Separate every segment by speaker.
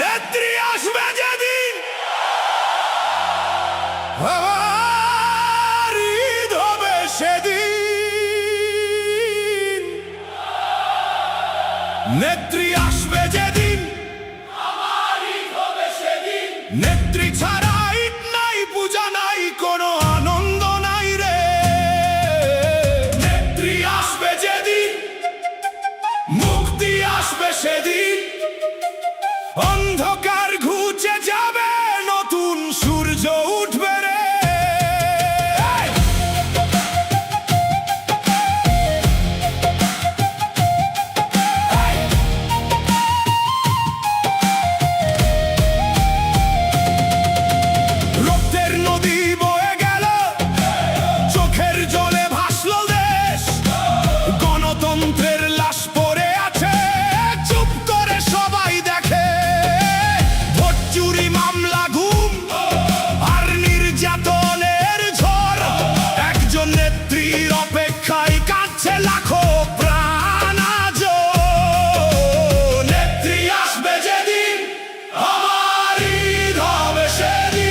Speaker 1: নেত্রী আসবে যেদিন আমার ঈদ হবে সেদিন। নেত্রী আসবে যেদিন আমার ঈদ হবে সেদিন। নেত্রী ছাড়া ঈদ নাই, পূজা নাই, কোনো আনন্দ নাই রে। নেত্রী আসবে যেদিন মুক্তি আসবে সেদিন। অন্ধকার ঘুচে যাবে, নতুন সূর্য উঠবে রে। রক্তের নদী বয়ে গেল, চোখের জলে ভাসল দেশ। গণতন্ত্রের লাশ পড়ে আছে, চুপ করে সবাই দেখে। ভোট চুরি, মামলা, গুম আর নির্যাতনের ঝড়। একজন নেত্রীর অপেক্ষায় কাঁদছে লাখো প্রাণ আজও। নেত্রী আসবে যেদিন আমার ঈদ হবে সেদিন।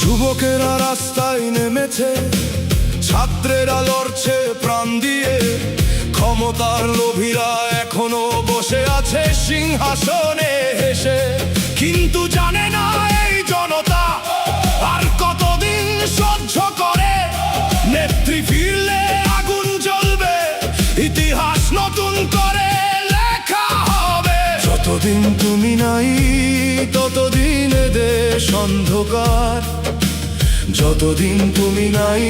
Speaker 1: যুবকেরা রাস্তায় নেমেছে, ছাত্রেরা লড়ছে প্রাণ দিয়ে। ক্ষমতার লোভীরা এখনো বসে আছে সিংহাসনে হেসে, কিন্তু জানে না এই জনতা আর কতদিন সহ্য করে। নেত্রী ফিরলে আগুন জ্বলবে, ইতিহাস নতুন করে লেখা হবে। যতদিন তুমি নাই ততদিন এ দেশ অন্ধকার। যতদিন তুমি নাই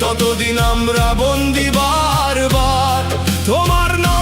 Speaker 1: ততদিন আমরা বন্দি বারবার। তোমার নাম